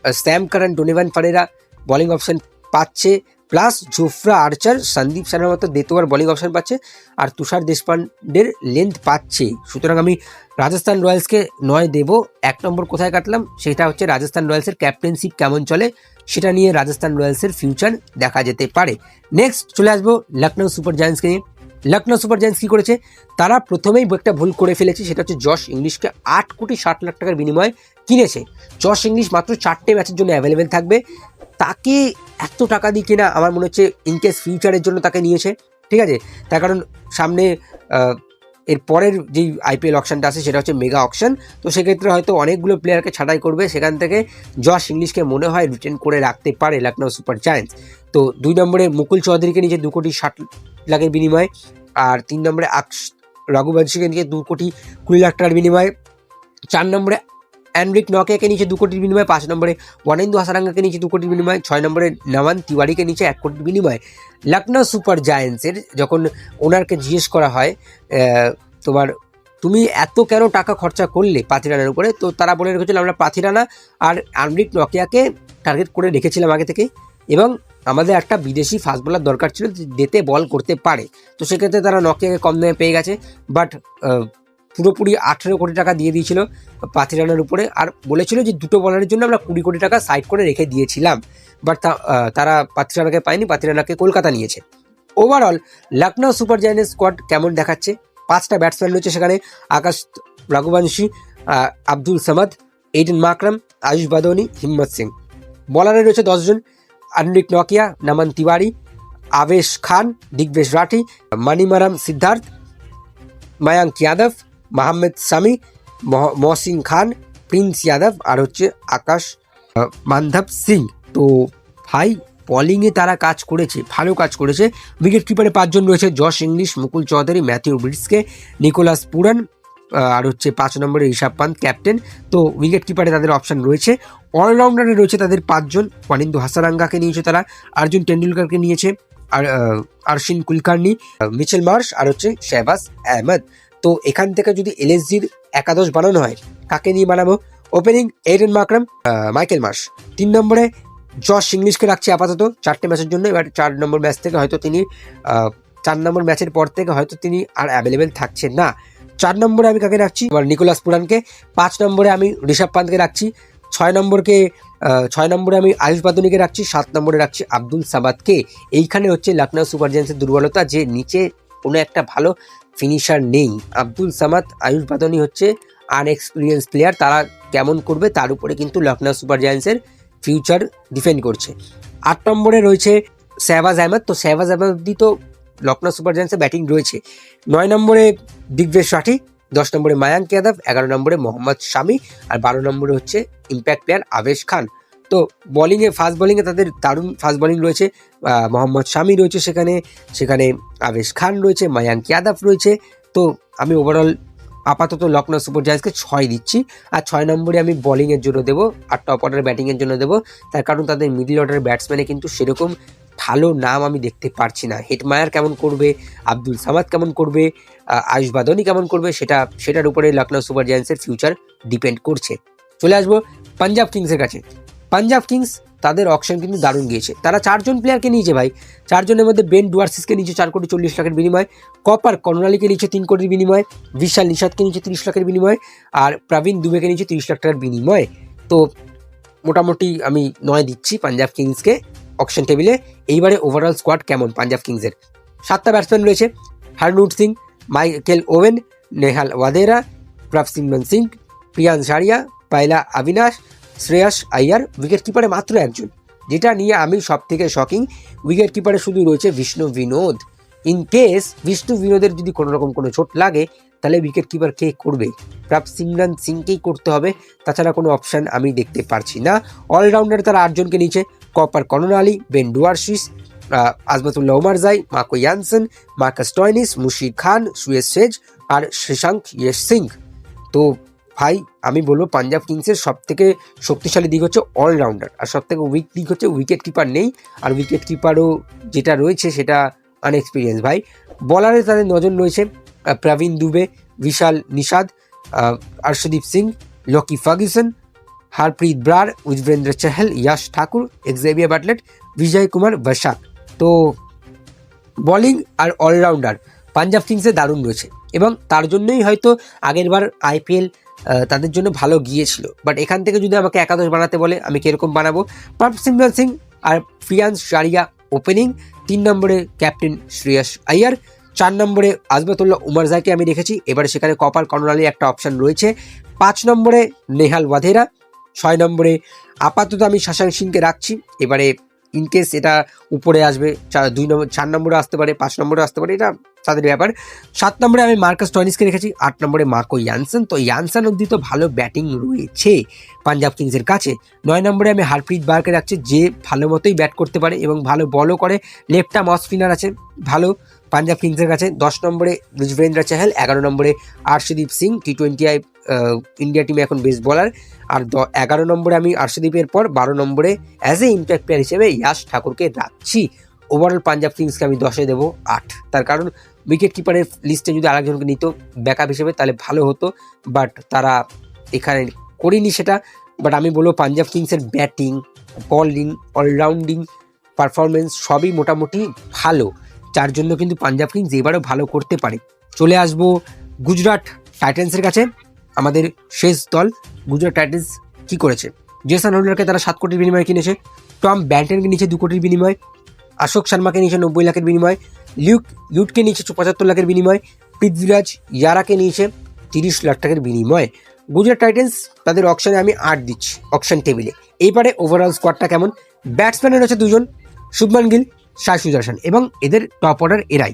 স্যাম কারণ, ডোনোভান ফারেরা বোলিং অপশন পাচ্ছে, প্লাস জোফরা আর্চার, সন্দীপ শর্মার মতো দ্বিতীয়বার বোলিং অপশন পাচ্ছে, আর তুষার দেশপান্ডের লেন্থ পাচ্ছে। সুতরাং আমি রাজস্থান রয়্যালসকে 9 দেবো। 1 নম্বর কোথায় কাটলাম সেটা হচ্ছে রাজস্থান রয়্যালসের ক্যাপ্টেনশিপ কেমন চলে, সেটা নিয়ে রাজস্থান রয়্যালসের ফিউচার দেখা যেতে পারে। নেক্সট চলে আসবো লখনৌ সুপার জায়ান্টসকে নিয়ে। লখনৌ সুপার জায়ান্টস কী করেছে, তারা প্রথমেই একটা ভুল করে ফেলেছে, সেটা হচ্ছে জশ ইংলিশকে 8,60,00,000 টাকার বিনিময়ে কিনেছে। জশ ইংলিশ মাত্র 4টে ম্যাচের জন্য অ্যাভেলেবেল থাকবে, তাকে এত টাকা দিয়ে কেনা আমার মনে হচ্ছে ইনকেস ফিউচারের জন্য তাকে নিয়েছে, ঠিক আছে। তার কারণ সামনে এর পরের যেই আইপিএল অকশনটা আছে সেটা হচ্ছে মেগা অকশন, তো সেক্ষেত্রে হয়তো অনেকগুলো প্লেয়ারকে ছাঁটাই করবে, সেখান থেকে জশ ইংলিশকে মনে হয় রিটেন করে রাখতে পারে লখনৌ সুপার জায়ান্টস। তো 2 নম্বরে মুকুল চৌধুরীকে নিয়েছে 2,60,00,000 বিনিময়ে, আর 3 নম্বরে রঘুবংশীকে নিয়ে 2,20,00,000 টাকার বিনিময়ে, 4 নম্বরে এনরিক নকেকে নিচে 2 কোটির বিনিময়ে, 5 নম্বরে ওয়ানেন্দু হাসারাঙ্গাকে নিচে 2 কোটির বিনিময়ে, 6 নম্বরে নমন তিওয়ারিকে নিচে 1 কোটির বিনিময়ে। লখনৌ সুপার জায়ান্টসের যখন ওনারকে জিজ্ঞেস করা হয় তোমার তুমি এত কেন টাকা খরচা করলে পাথিরানার উপরে? তো তারা বলে রেখেছিল আমরা পাথিরানা আর আনরিক নকিয়াকে টার্গেট করে রেখেছিলাম আগে থেকে, এবং আমাদের একটা বিদেশি ফাস্ট বোলার দরকার ছিল যেতে বল করতে পারে। তো সেক্ষেত্রে তারা নকিয়াকে কম দামে পেয়ে গেছে, বাট পুরোপুরি 18 কোটি টাকা দিয়ে দিয়েছিল পাথিরানার উপরে, আর বলেছিল যে দুটো বলারের জন্য আমরা 20 কোটি টাকা সাইড করে রেখে দিয়েছিলাম, বাট তারা পাথিরানাকে পায়নি, পাথিরানাকে কলকাতা নিয়েছে। Overall Lucknow super giants squad কেমন দেখাচ্ছে? 5টা ব্যাটসম্যান রয়েছে সেখানে, আকাশ রঘুবংশী, আব্দুল সামাদ, এইডেন মাকরাম, আয়ুষ বাদনি, হিম্মত সিং। বলারে রয়েছে 10 জন, আনরিক নকিয়া, নমন তিওয়ারি, আবেশ খান, দিগ্বেশ রাঠি, মণিমারাম সিদ্ধার্থ, ময়াঙ্ক যাদব, মোহাম্মদ শামি, মহসিন খান, প্রিন্স যাদব, আর হচ্ছে আকাশ মানধব সিং। তো ভাই বলিংয়ে তারা কাজ করেছে, ভালো কাজ করেছে। উইকেট কিপারে 5 জন রয়েছে, জশ ইংলিশ, মুকুল চৌধুরী, ম্যাথিউ ব্রিটসকে, নিকোলাস পুরান, আর হচ্ছে 5 নম্বরে ঋষভ পান্ত ক্যাপ্টেন। তো উইকেট কিপারে তাদের অপশান রয়েছে। অলরাউন্ডারে রয়েছে তাদের 5 জন, ওয়ানিন্দু হাসারাঙ্গাকে নিয়েছে তারা, অর্জুন টেন্ডুলকারকে নিয়েছে, আর আরশিন কুলকার্নি, মিচেল মার্শ, আর হচ্ছে শেহবাজ আহমেদ। তো এখান থেকে যদি এলএসজির একাদশ বানানো হয়, কাকে নিয়ে বানাবো? Opening Aiden Markram, Michael Marsh. 3 নম্বরে জশ ইংলিশকে রাখছি আপাতত 4টে ম্যাচের জন্য। এবার 4 নম্বর ম্যাচ থেকে হয়তো তিনি 4 নম্বর ম্যাচের পর থেকে হয়তো তিনি আর অ্যাভেলেবেল থাকছেন না। 4 নম্বরে আমি কাকে রাখছি? এবার নিকোলাস পুরানকে। 5 নম্বরে আমি ঋষভ পান্তকে রাখছি। 6 নম্বরে আমি আয়ুষ বাদনীকে রাখছি। 7 নম্বরে রাখছি আব্দুল সামাদকে। এইখানে হচ্ছে লখনৌ সুপার জায়ান্টসের দুর্বলতা, যে নিচে কোনো একটা ভালো ফিনিশার নেই। আব্দুল সামাদ, আয়ুষ বাদনী হচ্ছে আনএক্সপিরিয়েন্স প্লেয়ার, তারা কেমন করবে তার উপরে কিন্তু লখনৌ সুপার জায়ান্টসের ফিউচার ডিপেন্ড করছে। 8 নম্বরে রয়েছে শেহবাজ আহমেদ। তো শেহবাজ আহমেদ তো লখনৌ সুপার জায়ান্টসের ব্যাটিং রয়েছে। 9 নম্বরে দিগ্বেশ রাঠি, 10 নম্বরে ময়াঙ্ক যাদব, 11 নম্বরে মোহাম্মদ শামি, আর 12 নম্বরে হচ্ছে ইম্প্যাক্ট প্লেয়ার আবেশ খান। তো বোলিংয়ে, ফাস্ট বোলিংয়ে তাদের দারুণ ফাস্ট বোলিং রয়েছে। মোহাম্মদ শামি রয়েছে সেখানে আবেশ খান রয়েছে, ময়াঙ্ক যাদব রয়েছে। তো আমি ওভারঅল আপাতত লখনৌ সুপার জায়ান্টসকে 6 দিচ্ছি। আর 6 নম্বরে আমি বোলিংয়ের জন্য দেবো, আর টপ অর্ডার ব্যাটিংয়ের জন্য দেবো। তার কারণ তাদের মিডল অর্ডার ব্যাটসম্যানে কিন্তু সেরকম ভালো নাম আমি দেখতে পারছি না। হেটমায়ার কেমন করবে, আব্দুল সামাদ কেমন করবে, আয়ুষ বাদনী কেমন করবে, সেটার উপরে লখনৌ সুপার জায়ান্টসের ফিউচার ডিপেন্ড করছে। চলে আসবো পাঞ্জাব কিংসের কাছে। পাঞ্জাব কিংস তাদের অকশন কিন্তু দারুণ গিয়েছে। তারা 4 জন প্লেয়ারকে নিয়েছে ভাই। 4 জনের মধ্যে বেন ডুয়ার্সিসকে নিয়েছে 4,40,00,000 বিনিময়, কপার কর্নালিকে নিয়েছে 3 কোটির বিনিময়, বিশাল নিষাদকে নিয়েছে 30 লাখের বিনিময়, আর প্রবীণ দুবেকে নিয়েছে 30 লাখ টাকার বিনিময়। তো মোটামুটি আমি 9 দিচ্ছি পাঞ্জাব কিংসকে অকশন টেবিলে। এইবারে ওভারঅল স্কোয়াড কেমন পাঞ্জাব কিংসের? 7টা ব্যাটসম্যান রয়েছে, হারনুট সিং, মাইকেল ওয়েন, নেহাল ওয়াদেরা, প্রভসিমরন সিং, প্রিয়ান ঝাড়িয়া, পায়লা অবিনাশ, শ্রেয়াস আইয়ার। উইকেট কিপারে মাত্র 1 জন, যেটা নিয়ে আমি সব থেকে শকিং। উইকেট কিপারে শুধু রয়েছে বিষ্ণু বিনোদ। ইন কেস বিষ্ণু বিনোদের যদি কোনো রকম কোনো চোট লাগে, তাহলে উইকেট কিপার কে করবে? প্রভসিমরন সিংকেই করতে হবে, তাছাড়া কোনো অপশান আমি দেখতে পারছি না। অলরাউন্ডার তারা 8 জনকে নিয়েছে, copper কর্নালি, Ben ডুয়ার্সিস, Azmatullah Omarzai, Marco Jansen, Marcus Stoinis, মুশির খান, সুয়েজ সেজ, আর শশাঙ্ক ইয়েশ সিং। তো ভাই আমি বলবো পাঞ্জাব কিংসের সব থেকে শক্তিশালী দিক হচ্ছে অলরাউন্ডার, আর সব থেকে উইক দিক হচ্ছে উইকেট কিপার নেই। আর উইকেট কিপারও যেটা রয়েছে সেটা আনএক্সপিরিয়েন্স ভাই। বলারে তাদের 9 জন রয়েছে, প্রবীণ দুবে, বিশাল নিষাদ, अर्शदीप सिंह, लकी फर्ग्यूसन, हरप्रीत ब्रार, युजवेंद्र चहल, यश ठाकुर, एक्सेवियर बाटलेट, विजय कुमार बशाक। तो बॉलिंग और অলরাউন্ডার পাঞ্জাব কিংসে দারুণ রয়েছে, এবং তার জন্যই হয়তো আগেরবার আইপিএল তাদের জন্য ভালো গিয়েছিল। বাট এখান থেকে যদি আমাকে একাদশ বানাতে বলে আমি কীরকম বানাবো? প্রভসিমরন সিং আর প্রিয়ান্স জাড়িয়া ওপেনিং, 3 নম্বরে ক্যাপ্টেন শ্রেয়াস আইয়ার, 4 নম্বরে আজমাতুল্লাহ উমারজাইকে আমি রেখেছি। এবারে সেখানে কপার কর্নালি একটা অপশান রয়েছে। 5 নম্বরে নেহাল ওয়াধেরা, 6 নম্বরে আপাতত আমি শশাঙ্ক সিংকে রাখছি। এবারে ইনকেস এটা উপরে আসবে 4 নম্বরে আসতে পারে, 5 নম্বরে আসতে পারে, এটা তাদের ব্যাপার। 7 নম্বরে আমি মার্কাস টয়নিসকে রেখেছি, 8 নম্বরে মার্কো ইয়ানসেন। তো ইয়ানসেন অব্দি তো ভালো ব্যাটিং রয়েছে পাঞ্জাব কিংসের কাছে। 9 নম্বরে আমি হারপ্রীত ব্রারকে রাখছি, যে ভালো মতোই ব্যাট করতে পারে এবং ভালো বলও করে, লেফট আর্ম অফ স্পিনার আছে ভালো পাঞ্জাব কিংসের কাছে। 10 নম্বরে যুজবেন্দ্র চাহাল, 11 নম্বরে আর্শদীপ সিং, টি20 ইন্ডিয়া টিমে এখন বেস্ট বলার। আর 11 নম্বরে আমি আর্শদীপের পর 12 নম্বরে অ্যাজ এ ইম্প্যাক্ট প্লেয়ার হিসেবে ইয়াশ ঠাকুরকে রাখছি। ওভারঅল পাঞ্জাব কিংসকে আমি 10-এ দেবো 8, তার কারণ উইকেট কিপারের লিস্টে যদি আরেকজনকে নিত ব্যাকআপ হিসেবে তাহলে ভালো হতো, বাট তারা এখানে করিনি সেটা। বাট আমি বলবো পাঞ্জাব কিংসের ব্যাটিং, বলিং, অলরাউন্ডিং পারফরমেন্স সবই মোটামুটি ভালো, যার জন্য কিন্তু পাঞ্জাব কিংস এবারও ভালো করতে পারে। চলে আসবো গুজরাট টাইটান্সের কাছে, আমাদের শেষ দল। গুজরাট টাইটান্স কি করেছে? জেসন হোল্ডারকে তারা 7 কোটির বিনিময়ে কিনেছে, টম ব্যান্টনকে নিয়েছে 2 কোটির বিনিময়, অশোক শর্মাকে নিয়েছে 90 লাখের বিনিময়, লিউটকে নিয়েছে 75 লাখের বিনিময়, পৃথ্বীরাজ ইয়ারাকে নিয়েছে 30 লাখ টাকার বিনিময়। গুজরাট টাইটান্স তাদের অকশনে আমি 8 দিচ্ছি অকশন টেবিলে। এইবারে ওভারঅল স্কোয়াডটা কেমন? ব্যাটসম্যানের রয়েছে 2 জন, শুভমান গিল, সাই সুদর্শন, এবং এদের টপ অর্ডার এরাই।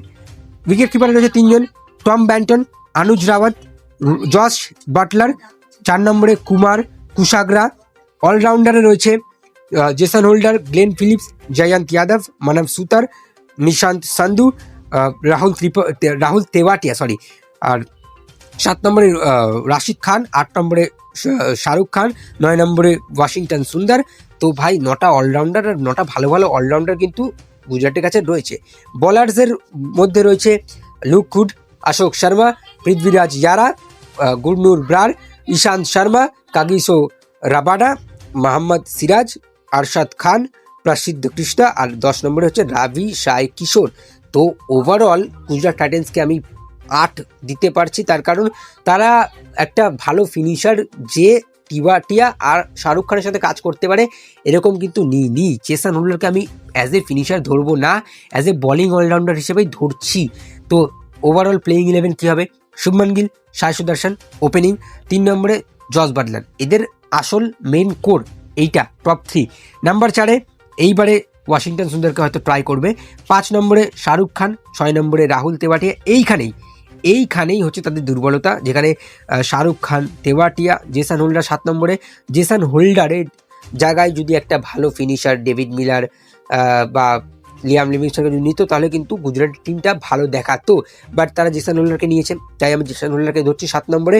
উইকেট কিপারে রয়েছে 3 জন, Tom Banton, Anuj Rawat, Jos Buttler, 4 নম্বরে কুমার কুশাগ্রা। অলরাউন্ডারে রয়েছে Jason Holder, Glenn Phillips, Jayant Yadav, Manav Suthar, Nishant Sandhu, Rahul Tewatia আর 7 নম্বরে রাশিদ খান, 8 নম্বরে শাহরুখ খান, 9 নম্বরে ওয়াশিংটন সুন্দর। তো ভাই 9টা অলরাউন্ডার আর 9টা ভালো ভালো অলরাউন্ডার কিন্তু গুজরাটের কাছে রয়েছে। বোলার্সের মধ্যে রয়েছে লুক হুড, অশোক শর্মা, পৃথ্বীরাজ ইয়ারা, গুরনুর ব্রার, ঈশান্ত শর্মা, কাগিসো রাবাডা, মোহাম্মদ সিরাজ, আরশাদ খান, প্রসিদ্ধ কৃষ্ণা, আর 10 নম্বরে হচ্ছে রাভি সাই কিশোর। তো ওভারঅল গুজরাট টাইটান্সকে আমি 8 দিতে পারছি, তার কারণ তারা একটা ভালো ফিনিশার যে টিয়া আর শাহরুখ খানের সাথে কাজ করতে পারে এরকম কিন্তু নি জেসন হোল্ডারকে আমি অ্যাজ এ ফিনিশার ধরবো না, অ্যাজ এ বোলিং অলরাউন্ডার হিসেবেই ধরছি। তো ওভারঅল প্লেইং 11 কী হবে? শুভমান গিল, সাই সুদর্শন ওপেনিং, 3 নম্বরে জস বাটলার, এদের আসল মেন কোর এইটা টপ 3। নাম্বার 4-এ এইবারে ওয়াশিংটন সুন্দরকে হয়তো ট্রাই করবে, 5 নম্বরে শাহরুখ খান, 6 নম্বরে রাহুল তেওয়াটিয়া। এইখানেই হচ্ছে তাদের দুর্বলতা, যেখানে শাহরুখ খান, তেওয়াটিয়া, জেসন হোল্ডার 7 নম্বরে। জেসন হোল্ডারের জায়গায় যদি একটা ভালো ফিনিশার ডেভিড মিলার বা লিয়াম লিভিংস্টনকে যদি নিত তাহলে কিন্তু গুজরাট টিমটা ভালো দেখাতো, বাট তারা জেসন হোল্ডারকে নিয়েছে, তাই আমি জেসন হোল্ডারকে ধরছি 7 নম্বরে।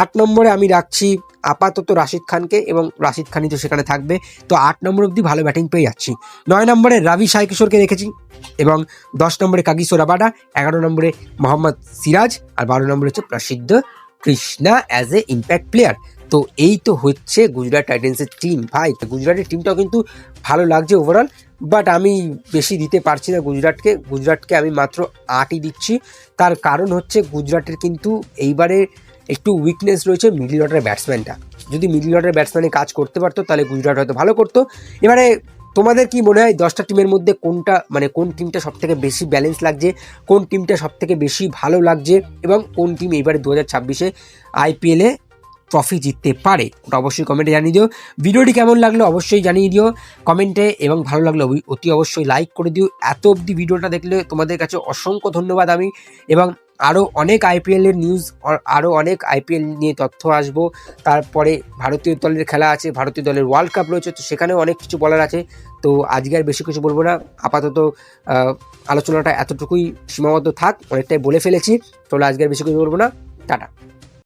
8 নম্বরে আমি রাখছি আপাতত রাশিদ খানকে, এবং রাশিদ খানই তো সেখানে থাকবে, তো 8 নম্বর অবধি ভালো ব্যাটিং পেয়ে যাচ্ছি। 9 নম্বরে রাভি সাই কিশোরকে রেখেছি, এবং 10 নম্বরে কাগিসো রাবাডা, 11 নম্বরে মোহাম্মদ সিরাজ, আর 12 নম্বরে হচ্ছে প্রসিদ্ধ Krishna as a impact player. তো এই তো হচ্ছে গুজরাট টাইটান্সের টিম। ভাই গুজরাটের টিমটাও কিন্তু ভালো লাগছে ওভারঅল, বাট আমি বেশি দিতে পারছি না গুজরাটকে আমি মাত্র 8ই দিচ্ছি। তার কারণ হচ্ছে গুজরাটের কিন্তু এইবারে একটু উইকনেস রয়েছে মিডল অর্ডারের ব্যাটসম্যানটা। যদি মিডল অর্ডারের ব্যাটসম্যানে কাজ করতে পারতো তাহলে গুজরাট হয়তো ভালো করতো। এবারে তোমাদের কি মনে হয় 10টা টিমের মধ্যে কোন টিমটা সব থেকে বেশি ব্যালেন্স লাগছে, কোন টিমটা সব থেকে বেশি ভালো লাগছে, এবং কোন টিম এইবারে 2026-এ আইপিএলে ট্রফি জিততে পারে? ওটা অবশ্যই কমেন্টে জানিয়ে দিও। ভিডিওটি কেমন লাগলো অবশ্যই জানিয়ে দিও কমেন্টে, এবং ভালো লাগলো অতি অবশ্যই লাইক করে দিও। এত অবধি ভিডিওটা দেখলে তোমাদের কাছে অসংখ্য ধন্যবাদ আমি, এবং আরও অনেক আইপিএলের নিউজ, আরও অনেক আইপিএল নিয়ে তথ্য আসবো। তারপরে ভারতীয় দলের খেলা আছে, ভারতীয় দলের ওয়ার্ল্ড কাপ রয়েছে, তো সেখানেও অনেক কিছু বলার আছে। তো আজকে আর বেশি কিছু বলবো না, আপাতত আলোচনাটা এতটুকুই সীমাবদ্ধ থাক, অনেকটাই বলে ফেলেছি। তো আজকে আর বেশি কিছু বলবো না, টাটা।